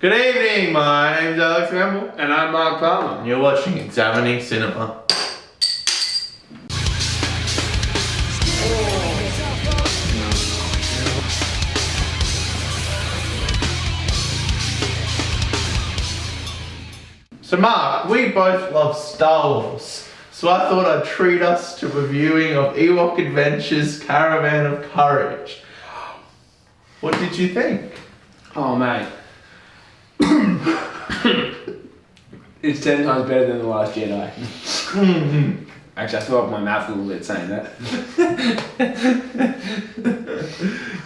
Good evening, my name's Alex Gamble. And I'm Mark Palmer. And you're watching Examining Cinema. So Mark, we both love Star Wars, so I thought I'd treat us to a viewing of Ewok Adventure's Caravan of Courage. What did you think? Oh, mate. It's 10 times better than The Last Jedi. Actually, I threw up my mouth a little bit saying that.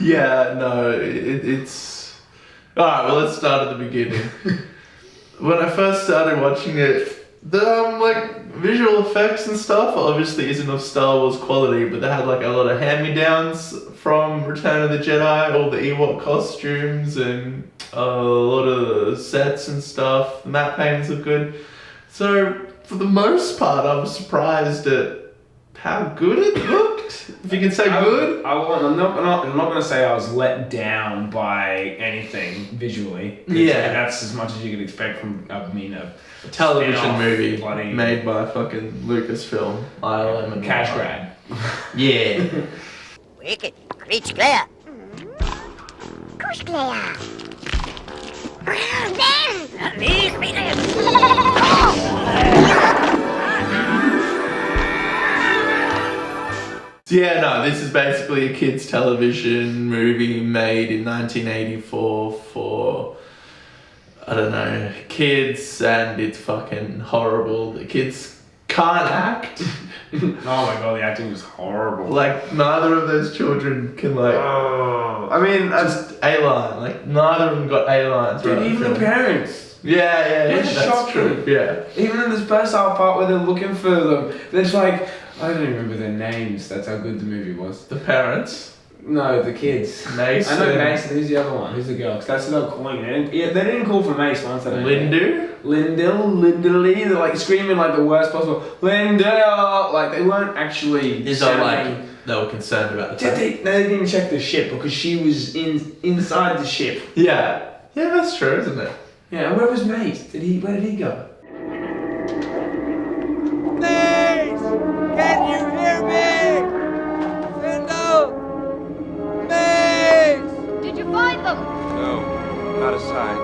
Yeah, no, it's... Alright, well let's start at the beginning. When I first started watching it, the visual effects and stuff obviously isn't of Star Wars quality, but they had like a lot of hand-me-downs from Return of the Jedi, all the Ewok costumes and a lot of sets and stuff. The matte paintings look good. So for the most part, I was surprised at how good it looked. If you can say good. I'm not going to say I was let down by anything visually. Yeah. That's as much as you could expect from a television movie made by fucking Lucasfilm, ILM and cash grab. Yeah. Wicked. Creech Claire. Goose Claire. Leave me there. Yeah, no, this is basically a kids' television movie made in 1984 for, I don't know, kids, and it's fucking horrible. The kids can't act. Oh my god, the acting was horrible. Like, neither of those children can, just a line. Neither of them got a lines. Dude, even the parents. Yeah, that's shocking. true. Yeah. Even in this first half part where they're looking for them, they're just like, I don't even remember their names. That's how good the movie was. The parents? No, the kids. Mason. I know Mason. Who's the other one? Who's the girl? Because that's what they were calling it. They didn't call for Mace once. Lindley. They're like screaming like the worst possible. Lindell. Like they weren't actually. Is that like they were concerned about the time? They didn't even check the ship because she was inside the ship. Yeah. Yeah, that's true, isn't it? Yeah. And where was Mace? Where did he go? Can you hear me? Endor! Mace! Did you find them? No, not a sign.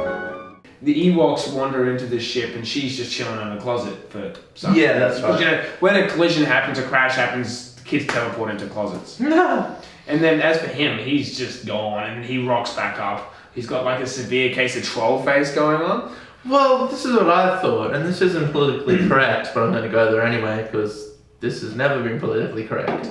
The Ewoks wander into the ship and she's just chilling in a closet for something. Yeah, that's right. Because, you know, when a collision happens, a crash happens, kids teleport into closets. No. And then as for him, he's just gone and he rocks back up. He's got like a severe case of troll face going on. Well, this is what I thought, and this isn't politically correct, but I'm going to go there anyway because this has never been politically correct.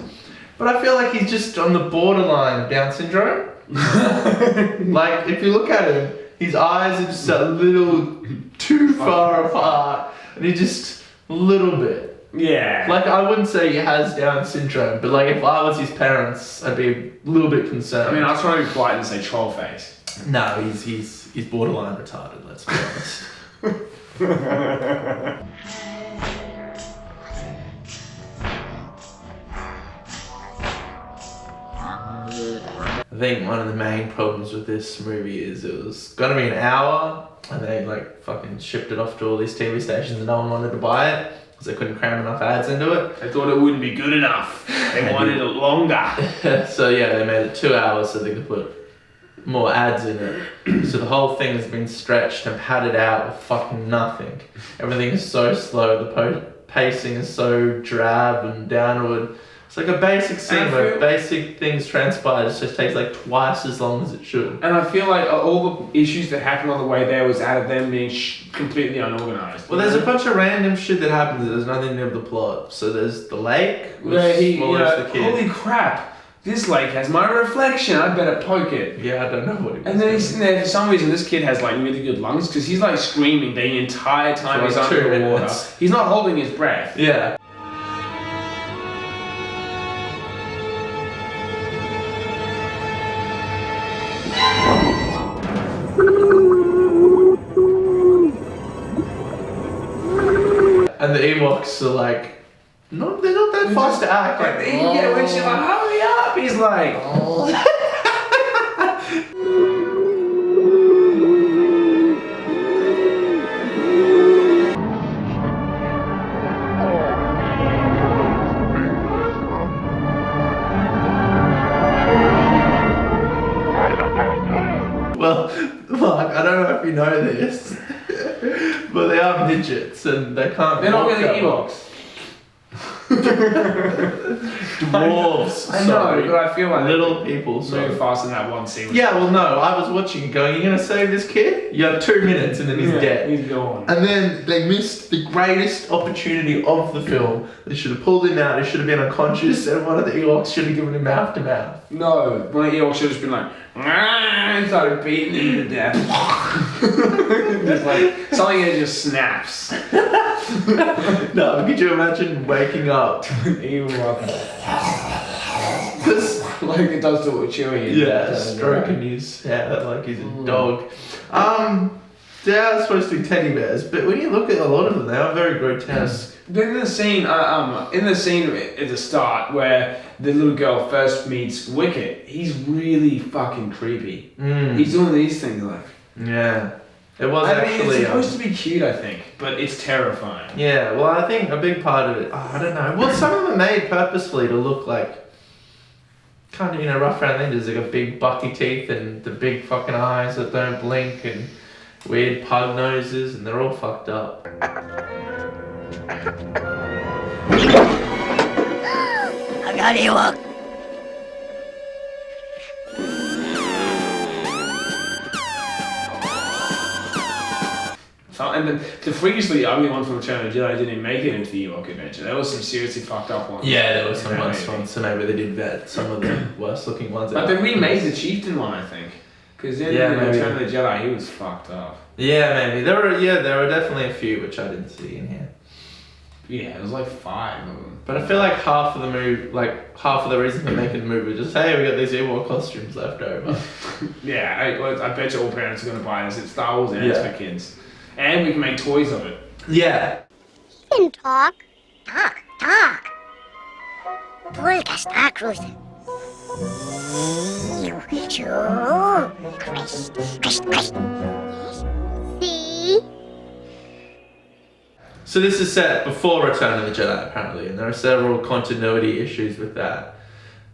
But I feel like he's just on the borderline of Down syndrome. Like, if you look at him, his eyes are just a little too far apart, and he just a little bit. Yeah. Like, I wouldn't say he has Down syndrome, but like, if I was his parents, I'd be a little bit concerned. I mean, I was trying to be polite and say troll face. No, he's borderline retarded, let's be honest. I think one of the main problems with this movie is it was gonna be an hour and they fucking shipped it off to all these TV stations and no one wanted to buy it because they couldn't cram enough ads into it. They thought it wouldn't be good enough. They wanted it longer. So yeah, they made it 2 hours so they could put more ads in it. So the whole thing has been stretched and padded out with fucking nothing. Everything is so slow, the pacing is so drab and downward. It's like a basic scene where basic things transpire, it just takes like twice as long as it should. And I feel like all the issues that happened on the way there was out of them being completely unorganized. Well, there's a bunch of random shit that happens that has nothing to do with the plot. So there's the lake, which swallows the kid. Holy crap, this lake has my reflection, I better poke it. Yeah, I don't know what it is. And then he's sitting there, for some reason this kid has like really good lungs because he's like screaming the entire time For he's like 2 underwater. minutes. He's not holding his breath. Yeah. And the Ewoks are like, no, they're not that fast to act. Like, yeah, when she's like, hurry up, he's like, don't know if you know this, but they are midgets and they can't. They're not walk really that well. Ewoks. Dwarves. I know, sorry. but I feel like little people. move Sorry. faster than that one scene. Yeah, well, no. I was watching it going, "You're gonna save this kid? You have 2 minutes and then he's dead." He's gone. And then they missed the greatest opportunity of the film. They should have pulled him out. He should have been unconscious, and one of the Ewoks should have given him mouth to mouth. No, one of the Ewoks should have just been like, and started beating him to death. Just like something that just snaps. No, could you imagine waking up? Ewok. This- Like it does to Chewie. Yeah, stroking his hair like he's a dog. They are supposed to be teddy bears, but when you look at a lot of them, they are very grotesque. In the scene at the start where the little girl first meets Wicket, he's really fucking creepy. He's doing these things like. Yeah, it was I mean, actually. it's supposed to be cute, I think, but it's terrifying. Yeah, well, I think a big part of it. Oh, I don't know. Well, some of them are made purposefully to look like kind of, rough around the edges. They got big bucky teeth and the big fucking eyes that don't blink and weird pug noses, and they're all fucked up. I got Ewok. So, and the freakishly ugly one from Return of the Jedi didn't even make it into the Ewok Adventure. There was some seriously fucked up ones. Yeah, there were some Yeah, worse maybe. ones, so maybe they did vet some of the worst looking ones. But they remade the Chieftain one, I think. Because in Yeah, the maybe. Return of the Jedi, he was fucked up. Yeah, maybe there were definitely a few which I didn't see in here. Yeah, there was like 5 of them. But I feel like half of the reason for making the movie was just, hey, we got these Ewok costumes left over. Yeah, I bet you all parents are going to buy this. It's Star Wars and it's Yeah. for kids. And we can make toys of it. Yeah. Can talk. Talk. Polka Star Cruiser. Choo. Crest. See? So this is set before Return of the Jedi, apparently, and there are several continuity issues with that.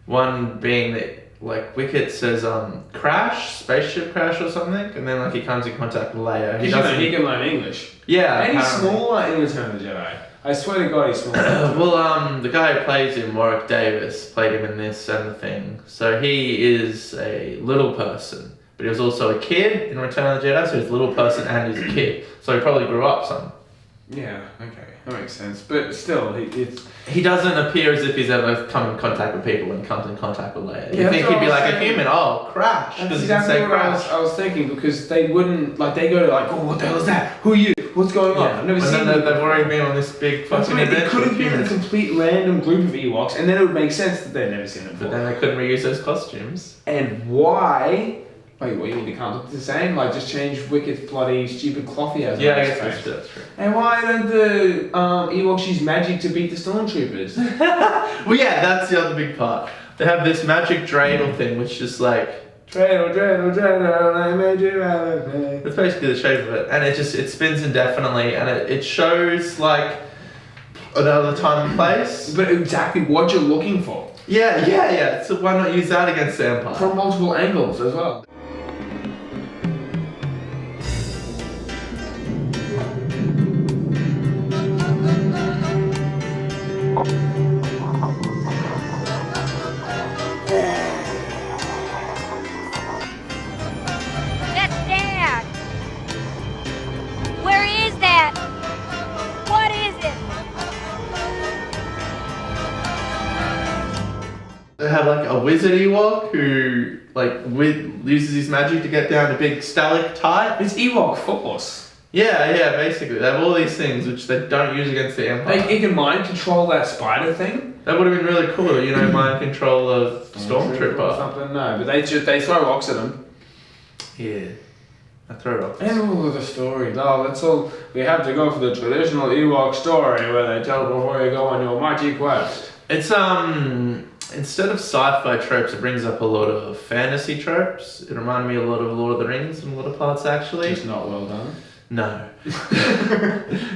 One being that, like, Wicket says, spaceship crash or something, and then, like, he comes in contact with Leia. He can learn English. Yeah, And he's apparently. smaller in Return of the Jedi. I swear to God, he's smaller. Well, the guy who plays him, Warwick Davis, played him in this and the thing. So he is a little person, but he was also a kid in Return of the Jedi, so he's a little person and he's a kid. So he probably grew up some. Yeah, okay. That makes sense. But still, He doesn't appear as if he's ever come in contact with people when he comes in contact with Leia. Yeah, You think that's he'd be what I was like a saying. human, oh, crash, That's because he can exactly say what crash. I was thinking, because they wouldn't, like, they go to, like, oh, what the hell is that? Who are you? What's going on? I've never and seen then them. they've already been on this big That's fucking right, it adventure could have with been a humans. complete random group of Ewoks, and then it would make sense that they'd never seen them But before. then they couldn't reuse those costumes. And why? Wait, what, you mean they can't look the same? Like, just change Wicket's bloody stupid cloth he has on Yeah, I his guess face. that's true. And why don't the Ewoks use magic to beat the stormtroopers? Well, yeah, that's the other big part. They have this magic dreidel thing, which is like, Dreidel, I made you out of me. it's basically the shape of it, and it spins indefinitely, and it shows like another time and place. But exactly what you're looking for. Yeah. So why not use that against the Empire? From multiple angles as well. That's Dad! Where is that? What is it? They have like a wizard Ewok who uses his magic to get down a big stalactite. It's Ewok force. Yeah, basically. They have all these things which they don't use against the Empire. Like, it can mind control that spider thing. That would have been really cool, mind control of Or Stormtrooper. something, no. But they throw rocks at them. Yeah. I throw rocks. And all of the story. No, that's all. We have to go for the traditional Ewok story where they tell before you go on your mighty quest. It's instead of sci-fi tropes, it brings up a lot of fantasy tropes. It reminded me a lot of Lord of the Rings in a lot of parts, actually. It's not well done. No.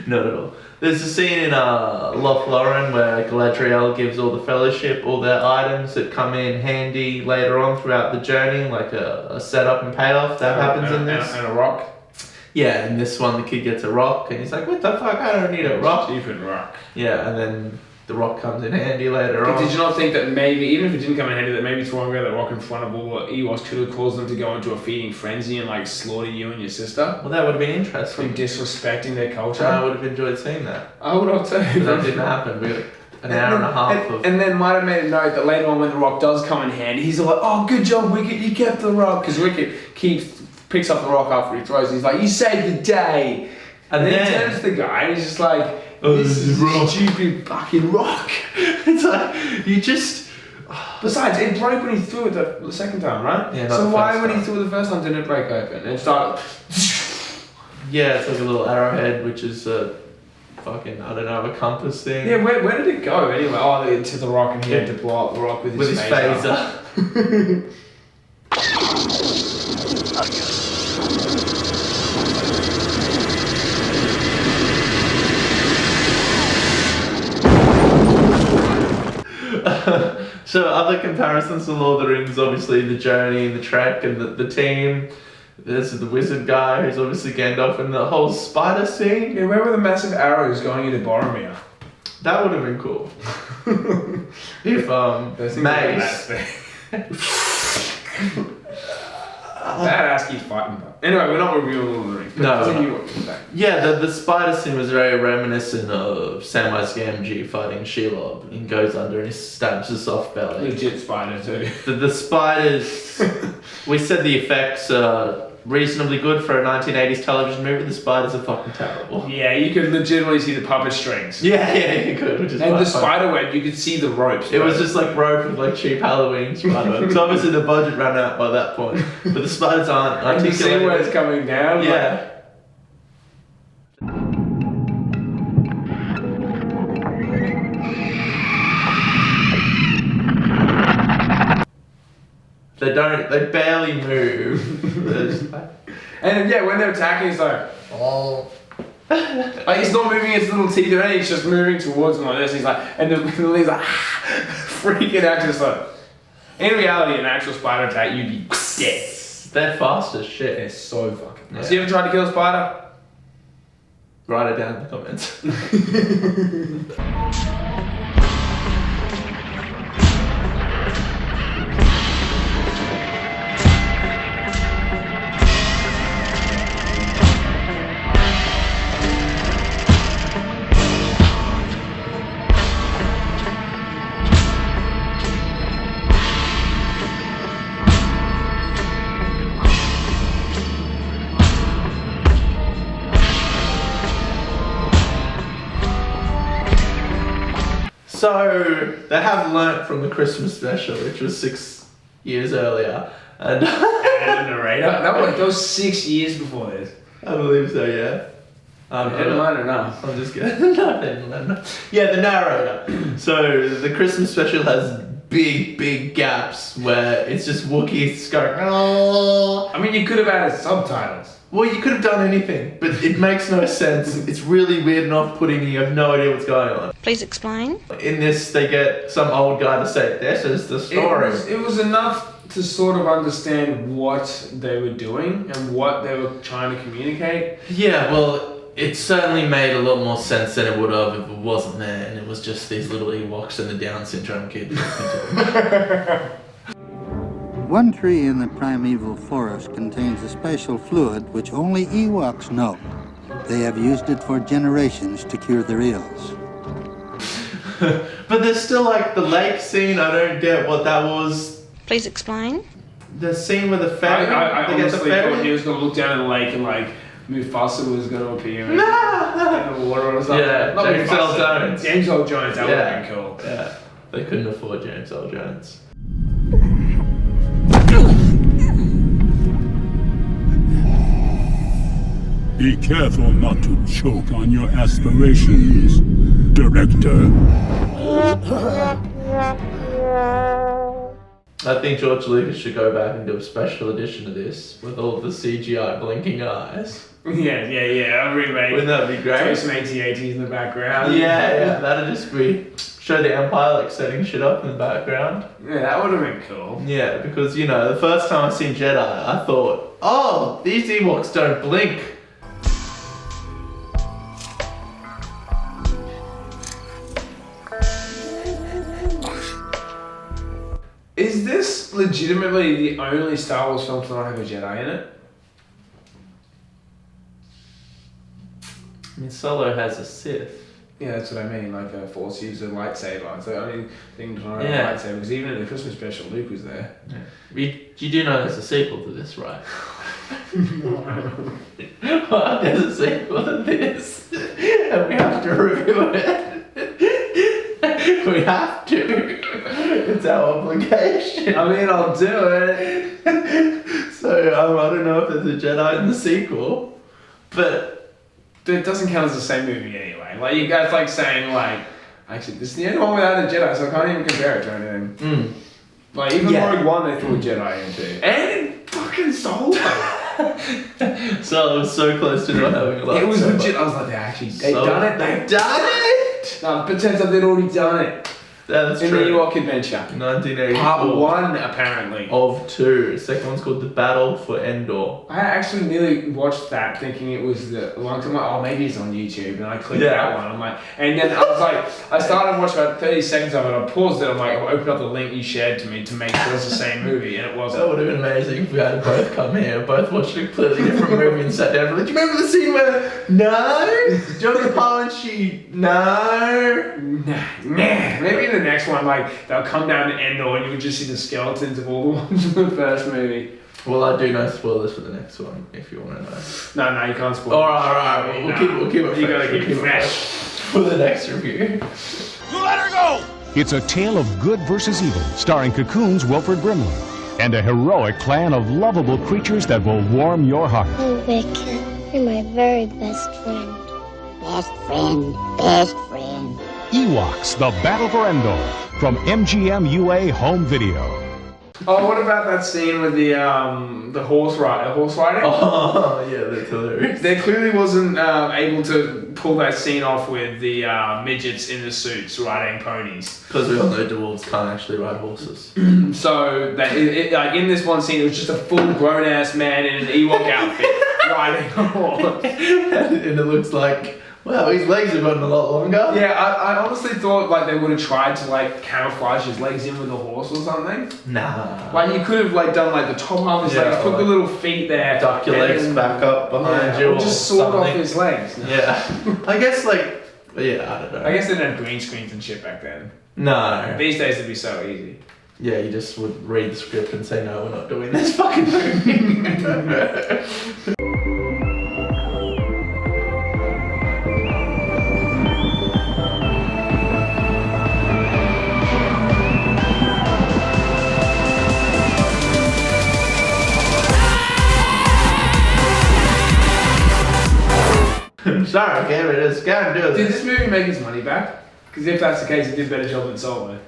Not at all. There's a scene in Loch Lomond where Galadriel gives all the Fellowship all their items that come in handy later on throughout the journey, like a setup and payoff that happens in this. And a rock. Yeah, in this one the kid gets a rock and he's like, what the fuck, I don't need a rock. Stupid rock. Yeah, and then the rock comes in handy later on. Did you not think that maybe, even if it didn't come in handy, that maybe throwing away that rock in front of all the Ewoks could have caused them to go into a feeding frenzy and like slaughter you and your sister? Well, that would have been interesting. From disrespecting their culture. I would have enjoyed seeing that. I would have too. But that didn't happen. We got an hour and a half of... And then might have made a note that later on when the rock does come in handy, he's like, oh, good job, Wicket, you kept the rock. Because Wicket picks up the rock after he throws it. He's like, you saved the day. And then he turns to the guy and he's just like, oh, this is a stupid fucking rock. It's like, you just... Besides, it broke when he threw it the second time, right? Yeah, so why when he threw it the first time didn't it break open? And it started... Yeah, it's like a little arrowhead, which is a fucking, I don't know, a compass thing. Yeah, where did it go anyway? Oh, to the rock and he had to blow up the rock with his phaser. So other comparisons to Lord of the Rings, obviously the journey and the trek and the team. There's the wizard guy who's obviously Gandalf, and the whole spider scene. Yeah, where were the massive arrows going into Boromir? That would have been cool. If Mace. Badass keeps fighting though. Anyway, we're not reviewing Lord of the Rings. No. Continue what you're saying. Yeah, the spider scene was very reminiscent of Samwise Gamgee fighting Shelob. He goes under and he stabs a soft belly. Legit spider too. The spiders, we said the effects are reasonably good for a 1980s television movie. The spiders are fucking terrible. Yeah, you could legitimately see the puppet strings. Yeah, you could. Which is and the fun. spider web, you could see the ropes. It was just like rope with like cheap Halloween spider web. So obviously the budget ran out by that point. But the spiders aren't and you see where it's coming down. Yeah. They barely move. And yeah, when they're attacking, it's like, oh. Like he's not moving his little teeth or anything, he's just moving towards them like this. He's like, and the leaves like, freaking out, just like. In reality, an actual spider attack, you'd be dead. They're fast as shit. They're so fucking fast. Yeah. So you ever tried to kill a spider? Write it down in the comments. So they have learnt from the Christmas special, which was 6 years earlier, and And the narrator. That was 6 years before this. I believe so. Yeah. I didn't learn enough. I'm just kidding. No, I didn't learn enough. Yeah, the narrator. So the Christmas special has big gaps where it's just Wookiees going. Oh. I mean, you could have added subtitles. Well, you could have done anything, but it makes no sense. It's really weird and off-putting, and you have no idea what's going on. Please explain. In this, they get some old guy to say, this is the story. It was enough to sort of understand what they were doing and what they were trying to communicate. Yeah, well, it certainly made a lot more sense than it would have if it wasn't there, and it was just these little Ewoks and the Down syndrome kid. One tree in the primeval forest contains a special fluid which only Ewoks know. They have used it for generations to cure their ills. But there's still like the lake scene. I don't get what that was. Please explain. The scene with the ferry. I they get the honestly ferry? thought he was going to look down in the lake and like Mufasa was going to appear in the water or something. Yeah, Not James Earl Mufasa, Jones. James Earl Jones, that would have been cool. Yeah, they couldn't afford James Earl Jones. Be careful not to choke on your aspirations, Director. I think George Lucas should go back and do a special edition of this with all the CGI blinking eyes. Yeah, a remake. Wouldn't that be great? Throw some AT-ATs in the background. Yeah, that'd just be show the Empire like setting shit up in the background. Yeah, that would have been cool. Yeah, because you know, the first time I seen Jedi, I thought, oh, these Ewoks don't blink. Is this legitimately the only Star Wars film to not have a Jedi in it? I mean, Solo has a Sith. Yeah, that's what I mean. Like a Force user lightsaber. It's the only thing to not have Yeah. a lightsaber. Because even in the Christmas special, Luke was there. You do know there's a sequel to this, right? Well, there's a sequel to this, and we have to review it. We have to. It's our obligation. I mean, I'll do it. So I don't know if there's a Jedi in the sequel, but It doesn't count as the same movie anyway. Like, you guys like saying, like, actually, this is the only one without a Jedi, so I can't even compare it to anything. Like, even Rogue One, they threw a Jedi into. And in fucking Solo. so I was so close to not having a lightsaber. It was legit. I was like, they've done it. They've done it! No, pretend they'd already done it. That's in true. the Ewok Adventure. 1984. Part 1, apparently. Of 2. The second one's called The Battle for Endor. I actually nearly watched that thinking it was the long time. Oh, maybe it's on YouTube. And I clicked that one. I'm like, and then I was like, I started watching about 30 seconds of it. I paused it. I'm like, I opened up the link you shared to me to make sure it's the same movie. And it wasn't. That would have been amazing if we had both come here, both watched a completely different movie and sat down. Like, do you remember the scene where, no? Do you remember the part when she, no? Nah. Maybe in the next one, like, they'll come down to Endor and you would just see the skeletons of all the ones in the first movie. Well, I do know spoilers for the next one, if you want to know. No, you can't spoil it. Alright, we'll keep it fresh. You gotta keep it fresh. For the next review. You let her go! It's a tale of good versus evil, starring Cocoon's Wilford Brimley, and a heroic clan of lovable creatures that will warm your heart. Oh, Wicket, you're my very best friend. Best friend. Ewoks, The Battle for Endor, from MGM UA Home Video. Oh, what about that scene with the horse riding? Oh, yeah, that's hilarious. They clearly wasn't able to pull that scene off with the midgets in the suits riding ponies. Because we all know dwarves can't actually ride horses. So that like in this one scene, it was just a full grown ass man in an Ewok outfit riding a horse, and it looks like, wow, his legs have gotten a lot longer. Yeah, I honestly thought like they would have tried to like camouflage his legs in with a horse or something. Nah. Like you could have like done like the top half of his legs, put the little feet there, duck your legs back up behind you, or just sawed off his legs. Yeah. I guess like, yeah, I don't know. I guess they didn't have green screens and shit back then. No. These days it'd be so easy. Yeah, you just would read the script and say, no, we're not doing this fucking movie. I'm sorry, Gavin, it's gotta do Did this. this movie make its money back? Because if that's the case, it did a better job than Solo.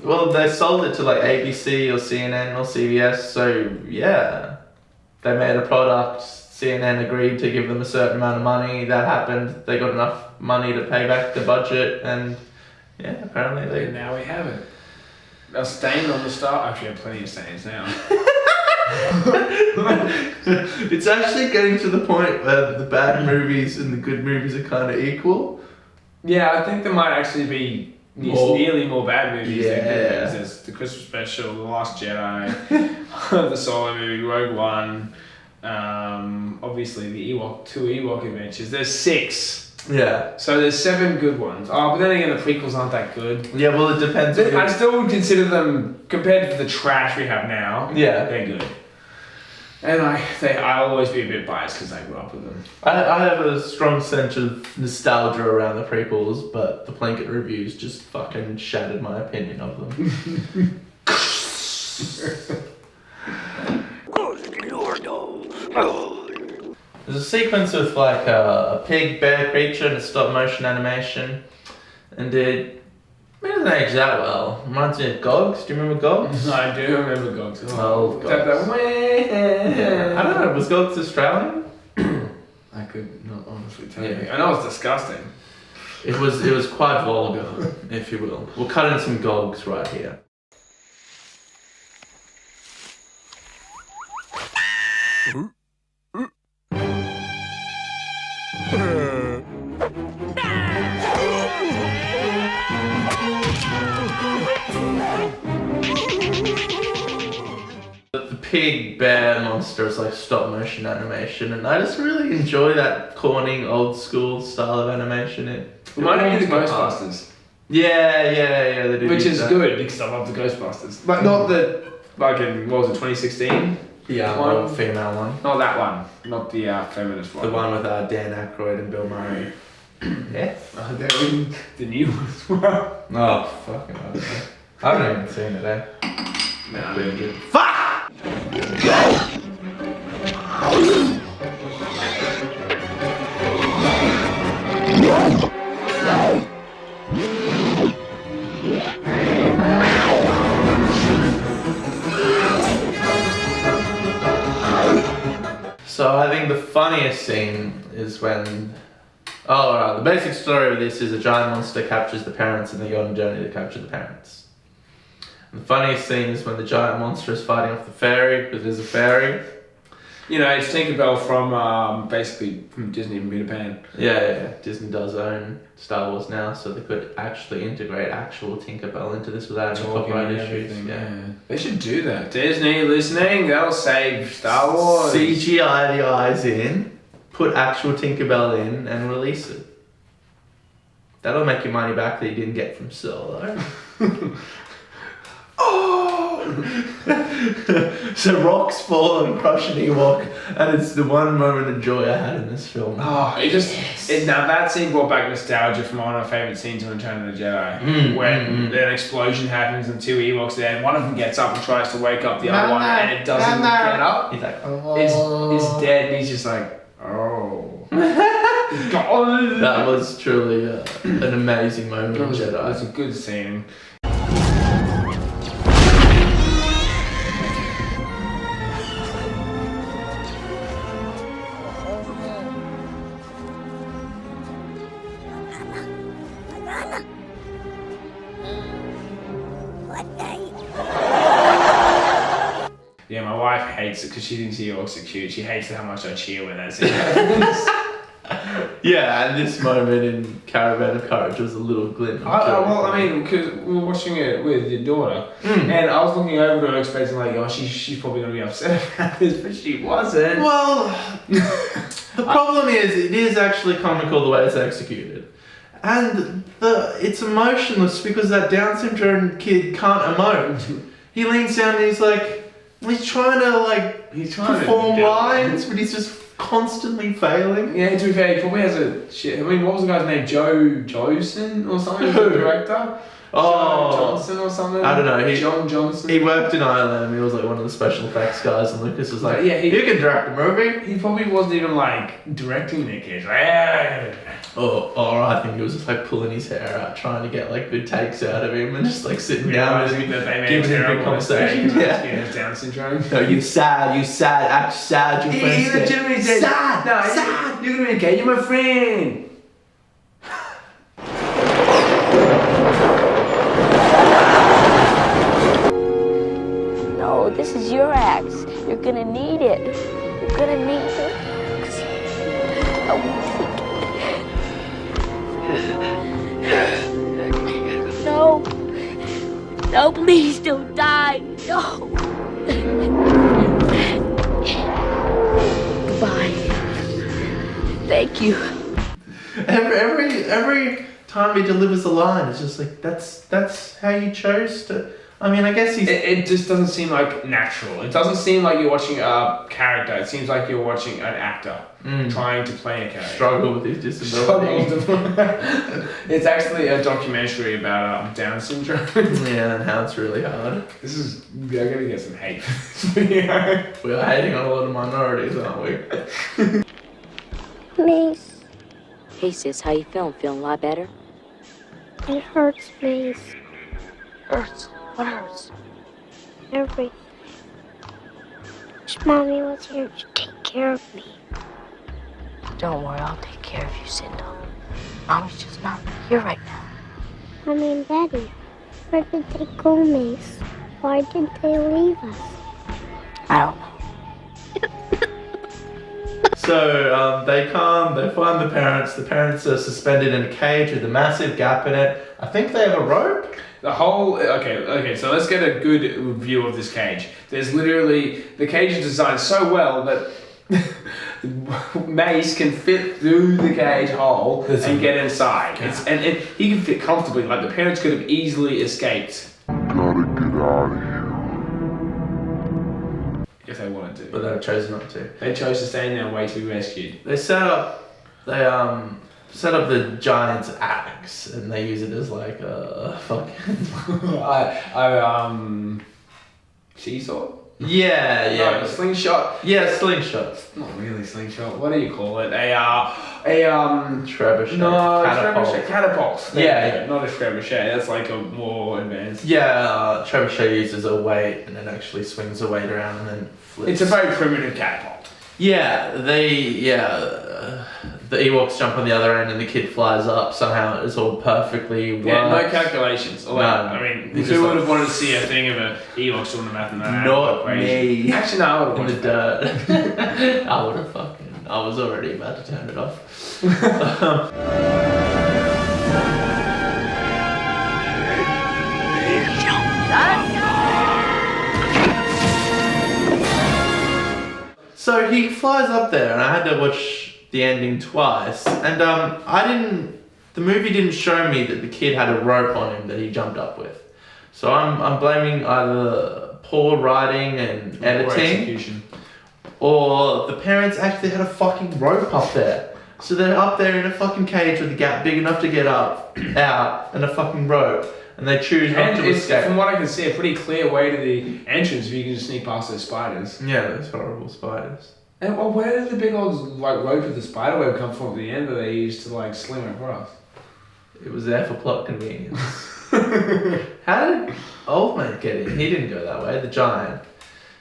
Well, they sold it to like ABC or CNN or CBS, so yeah. They made a product, CNN agreed to give them a certain amount of money, that happened, they got enough money to pay back the budget, and yeah, apparently they... And now we have it. A stain on the star. Actually, I have plenty of stains now. It's actually getting to the point where the bad movies and the good movies are kind of equal. Yeah, I think there might actually be nearly more bad movies than good movies. There's the Christmas special, The Last Jedi, the Solo movie, Rogue One, obviously the two Ewok Adventures. There's 6. Yeah. So there's 7 good ones. Oh, but then again, the prequels aren't that good. Yeah, well, it depends. I still would consider them, compared to the trash we have now, they're good. And I'll always be a bit biased because I grew up with them. I have a strong sense of nostalgia around the prequels, but the Plinkett reviews just fucking shattered my opinion of them. There's a sequence with like a pig bear creature and a stop motion animation, and it doesn't age that well. Reminds me of Gogs. Do you remember Gogs? I do remember Gogs. Oh, Gogs. Yeah. I don't know, was Gogs Australian? I could not honestly tell you. Yeah. I know it's disgusting. It was quite vulgar, if you will. We'll cut in some Gogs right here. The pig bear monster is like stop motion animation, and I just really enjoy that corny old school style of animation. It Reminded me of the warms my heart. Ghostbusters. Yeah, they do. Which use is that. good because I love the Ghostbusters. But not the, like in, what was it, 2016? Yeah, One. the female one. Not that one. Not the feminist one. The one with Dan Aykroyd and Bill Murray. Yeah. The new one as well. Oh, fucking hell. I haven't even seen it, eh? Nah, really good. Fuck! So I think the funniest scene is when... Oh, right. The basic story of this is a giant monster captures the parents and they go on a journey to capture the parents. And the funniest scene is when the giant monster is fighting off the fairy, because there's a fairy. You know, it's Tinkerbell from basically from Disney and Peter Pan. Yeah. Disney does own Star Wars now, so they could actually integrate actual Tinkerbell into this without any copyright issues. Yeah. They should do that. Disney listening, that'll save Star Wars. CGI the eyes in, put actual Tinkerbell in, and release it. That'll make your money back that you didn't get from Solo. So rocks fall and crush an Ewok, and it's the one moment of joy I had in this film. Oh, now that scene brought back nostalgia from one of my favourite scenes in Return of the Jedi. When an explosion happens and two Ewoks are there, and one of them gets up and tries to wake up the other one, and it doesn't get up. He's like, It's dead, and he's just like, oh. God. That was truly an amazing moment in Jedi. It was a good scene. Yeah, my wife hates it because she thinks Ewoks are cute. She hates how much I cheer when that scene happens. Yeah, and this moment in Caravan of Courage was a little glint. Because we were watching it with your daughter, and I was looking over to her expecting like, oh, she's probably going to be upset about this, but she wasn't. Well, the problem is, it is actually comical the way it's executed. And it's emotionless because that Down syndrome kid can't emote. He leans down and he's like, he's trying to perform lines, but he's just constantly failing. Yeah, to be fair, he probably has a shit. I mean, what was the guy's name? Joe Johnson or something? Who? The director? Oh, Joe Johnson or something? I don't know. John Johnson? He worked in Ireland. He was like one of the special effects guys, and Lucas was like, Yeah, you can direct a movie. He probably wasn't even like directing the kids. Like, Or I think he was just like pulling his hair out, trying to get like good takes out of him, and just like sitting down with him, that they made giving him a big conversation. Yeah, he has Down syndrome. No, you sad, act sad, your friend's He legitimately said, sad, no, sad. You're gonna be okay, you're my friend. No, this is your axe. You're gonna need it. You're gonna need your axe. No. No, please don't die. No. Goodbye. Thank you. Every time he delivers a line, it's just like that's how you chose to. I mean, I guess he's. It just doesn't seem like natural. It doesn't seem like you're watching a character. It seems like you're watching an actor trying to play a character. Struggle with his disability. It's actually a documentary about Down syndrome. Yeah, and how it's really hard. We're gonna get some hate for this video. We're hating on a lot of minorities, aren't we? Mace. Hey sis, how you feeling? Feeling a lot better? It hurts, Mace. hurts. What hurts? Everything. Wish Mommy was here to take care of me. Don't worry, I'll take care of you, Sindel. Mommy's just not here right now. Mommy and Daddy, where did they go, Mace? Why did they leave us? I don't know. So they come, they find the parents. The parents are suspended in a cage with a massive gap in it. I think they have a rope. The whole okay. So let's get a good view of this cage. There's literally the cage is designed so well that Mace can fit through the cage hole and get inside. And he can fit comfortably. Like the parents could have easily escaped. Gotta get out of here. If they wanted to. But they chose not to. They chose to stay in there and wait to be rescued. They set up the giant's axe and they use it as like a fucking seesaw? Yeah. No, a slingshot. Yeah, slingshot. Not really slingshot. What do you call it? A trebuchet. No, Catapult. catapult. Yeah. Not a trebuchet. That's like a more advanced. Yeah, trebuchet uses a weight and it actually swings the weight around and then flips. It's a very primitive catapult. The Ewoks jump on the other end and the kid flies up. Somehow it's all perfectly works. Yeah, no calculations. No. I mean, who would have wanted to see a thing of a Ewoks doing the math and that? Not me. Actually, no, I would have in the dirt. I would have I was already about to turn it off. So he flies up there, and I had to watch the ending twice. And the movie didn't show me that the kid had a rope on him that he jumped up with. So I'm blaming either poor writing and editing, or the parents actually had a fucking rope up there. So they're up there in a fucking cage with a gap big enough to get out, and a fucking rope. And they choose not to escape. From what I can see, a pretty clear way to the entrance if you can just sneak past those spiders. Yeah, those horrible spiders. And where did the big old rope with the spider web come from at the end that they used to sling across? It was there for plot convenience. How did Old Mate get in? He didn't go that way, the giant.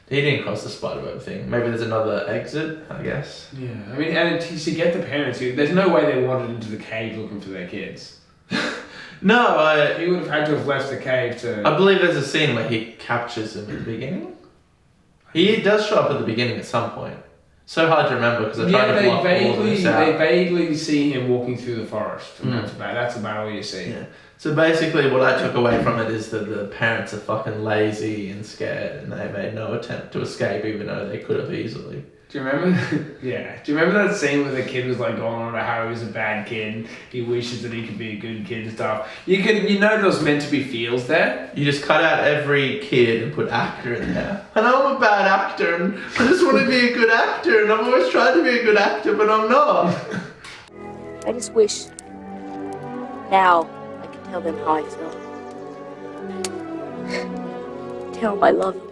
He didn't cross the spiderweb thing. Maybe there's another exit, I guess. Yeah, I mean, and to get the parents, there's no way they wandered into the cave looking for their kids. No, he would have had to have left the cave to... I believe there's a scene where he captures them at the beginning. He does show up at the beginning at some point. So hard to remember because I tried to block all of this out. They vaguely see him walking through the forest, and that's about all you see. Yeah. So basically what I took away from it is that the parents are fucking lazy and scared and they made no attempt to escape even though they could have easily. Do you remember? Yeah. Do you remember that scene where the kid was going on about how he was a bad kid? He wishes that he could be a good kid and stuff. You know there was meant to be feels there. You just cut out every kid and put actor in there. And I'm a bad actor and I just want to be a good actor and I've always tried to be a good actor but I'm not. I just wish now I could tell them how I feel. Tell them I love them.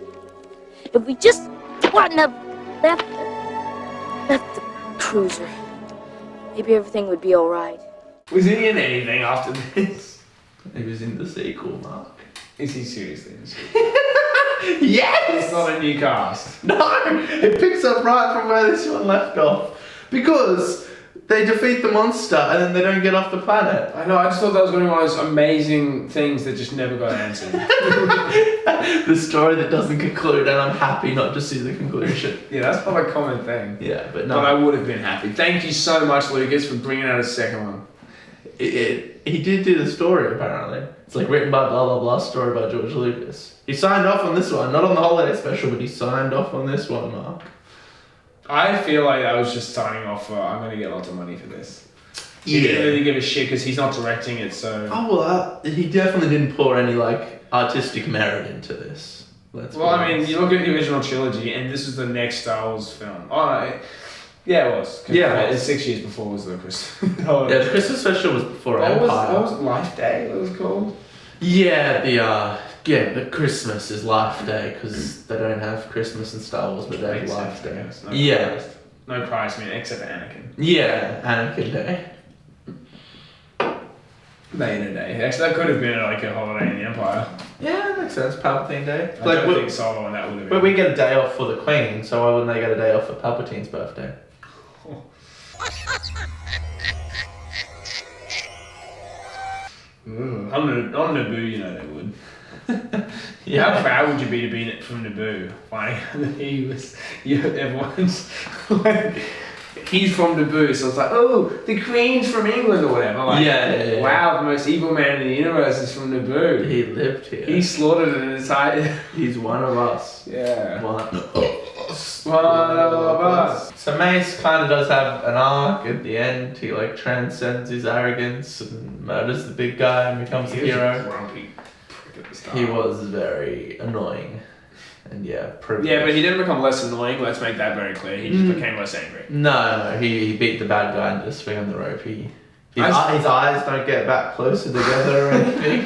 If we just wouldn't have left the cruiser, maybe everything would be alright. Was he in anything after this? He was in the sequel, Mark. Is he seriously in the sequel? Yes! It's not a new cast. No! It picks up right from where this one left off. Because they defeat the monster and then they don't get off the planet. I know, I just thought that was going to be one of those amazing things that just never got answered. The story that doesn't conclude and I'm happy not to see the conclusion. Yeah, that's not a common thing. Yeah, but no. But I would have been happy. Thank you so much, Lucas, for bringing out a second one. He did do the story, apparently. It's like written by blah blah blah, story by George Lucas. He signed off on this one, not on the holiday special, but he signed off on this one, Mark. I feel like I was just signing off for, I'm going to get lots of money for this. Yeah. He didn't really give a shit because he's not directing it, so... Oh, well, he definitely didn't pour any, artistic merit into this. I mean, you look at the original trilogy, and this is the next Star Wars film. Yeah, it was. Yeah, it was 6 years before was the Christmas. Yeah, the Christmas special was before Empire. What was it, Life Day, it was called? Yeah, the Christmas is Life Day, because they don't have Christmas in Star Wars, but they have Life Day. No Christ, except for Anakin. Yeah, Anakin Day. Day in a day. Actually, that could have been like a holiday in the Empire. Yeah, that makes sense. Palpatine Day. I don't think Solo and that would have been. But we get a day off for the Queen, so why wouldn't they get a day off for Palpatine's birthday? On Naboo, you know they would. Yeah. How proud would you be to be from Naboo? Finding out that he was, everyone's like, he's from Naboo, so it's like, oh, the Queen's from England or whatever. Like, Yeah. wow, the most evil man in the universe is from Naboo. He lived here. He slaughtered an entire. He's one of us. Yeah. One of us. So Mace kind of does have an arc at the end. He like transcends his arrogance and murders the big guy and becomes a hero. Grumpy prick at the start. He was very annoying. And yeah, privileged. Yeah, but he didn't become less annoying, let's make that very clear. He just became less angry. No, he beat the bad guy and just swing on the rope. His eyes don't get back closer together or anything.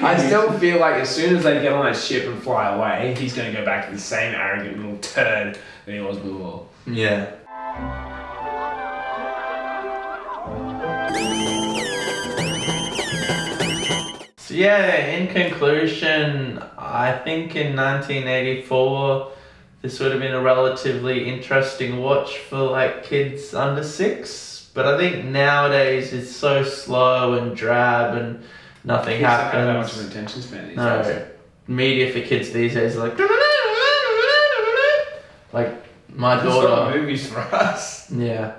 I still feel like as soon as they get on that ship and fly away, he's going to go back to the same arrogant little turd that he was before. Yeah. So yeah, in conclusion, I think in 1984, this would have been a relatively interesting watch for like kids under 6. But I think nowadays it's so slow and drab and nothing happens. Kids don't have that much of an attention span these No, days. media for kids these days are like my There's daughter. not movies for us. Yeah,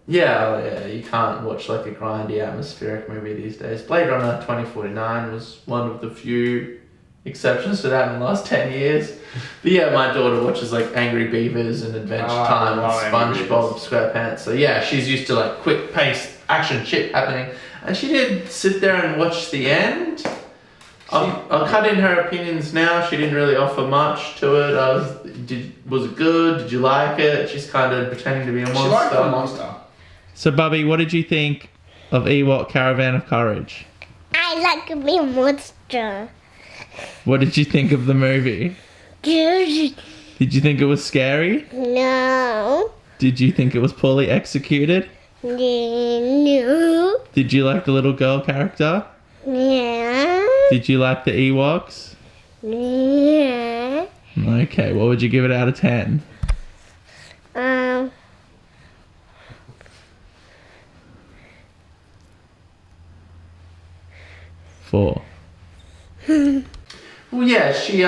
you can't watch like a grindy atmospheric movie these days. Blade Runner 2049 was one of the few exceptions to that in the last 10 years. But yeah, my daughter watches like Angry Beavers and Adventure Time and SpongeBob SquarePants. So yeah, she's used to like quick paced action shit happening. And she did sit there and watch the end. I'll cut in her opinions now. She didn't really offer much to it. Was it good? Did you like it? She's kind of pretending to be a monster. She liked the monster. So Bubby, what did you think of Ewok Caravan of Courage? I like to be a monster. What did you think of the movie? Good. Did you think it was scary? No. Did you think it was poorly executed? No. Did you like the little girl character? Yeah. Did you like the Ewoks? Yeah. Okay, what would you give it out of 10? 4. Well, yeah, she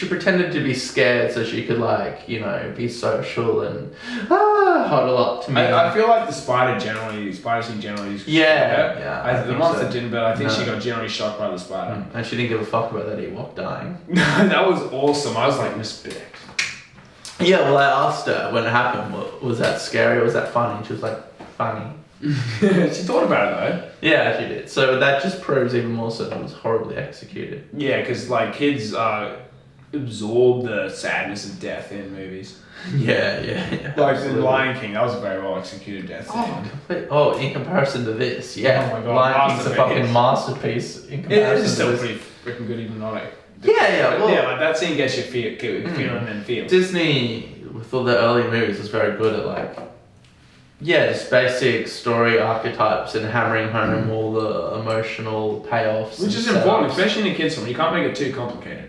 pretended to be scared so she could be social and huddle up to me. I feel like the spider scene generally is the monster so. didn't, but I think she got generally shocked by the spider. And she didn't give a fuck about that Ewok dying. That was awesome. I was like, respect. Yeah, well, I asked her when it happened, was that scary or was that funny? And she was like, funny. She thought about it though. Yeah, she did. So that just proves even more so that it was horribly executed. Yeah, because kids absorb the sadness of death in movies. Yeah. Like in Lion King, that was a very well executed death scene. In comparison to this, yeah. Oh my God, Lion King's a fucking masterpiece in comparison It is still to this. pretty freaking good, even though that scene gets you feeling and feels. Disney, with all the early movies, was very good at just basic story archetypes and hammering home all the emotional payoffs. Which is important, especially in a kids' film. You can't make it too complicated.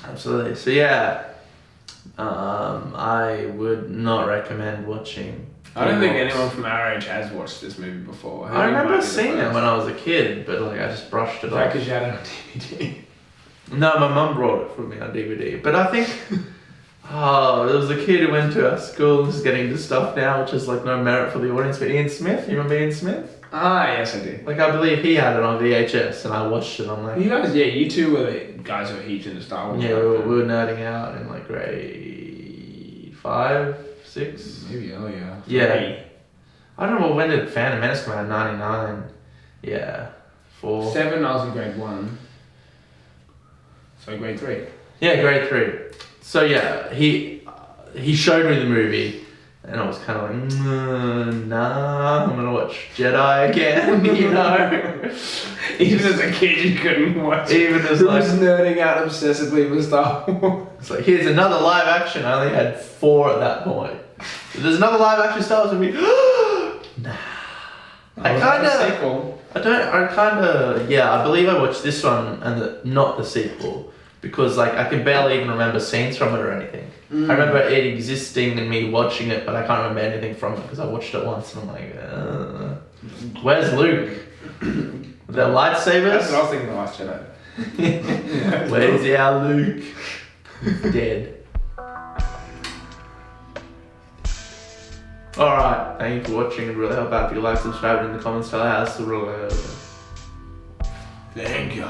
Absolutely. So yeah, I would not recommend watching. I don't think anyone from our age has watched this movie before. I remember seeing it when I was a kid, but I just brushed it off. Because you had it on DVD. No, my mum brought it for me on DVD. But I think, there was a kid who went to our school, this is getting into stuff now, which is no merit for the audience, but Ian Smith, you remember Ian Smith? Ah, yes I do. I believe he had it on VHS and I watched it on you two were the guys who were heaps into Star Wars. Yeah, we were nerding out in grade 5, 6? Maybe earlier. Yeah. I don't know, when did Phantom Menace come out? 99. Yeah. 4. 7, I was in grade 1. So grade 3. Yeah, grade 3. So yeah, he showed me the movie and I was kind of nah, I'm gonna watch Jedi again, Even as a kid you couldn't watch it. Even as was nerding out obsessively with Star Wars. It's here's another live action. I only had 4 at that point. If there's another live action Star Wars movie. Nah. I I believe I watched this one and not the sequel because like I can barely even remember scenes from it or anything. I remember it existing and me watching it, but I can't remember anything from it because I watched it once and I'm like, where's Luke? The lightsabers? That's what I was thinking, The Last Jedi. Where's our Luke? He's dead. Alright, thank you for watching. It really help out if you like, subscribe, in the comments, tell us how to. Thank you.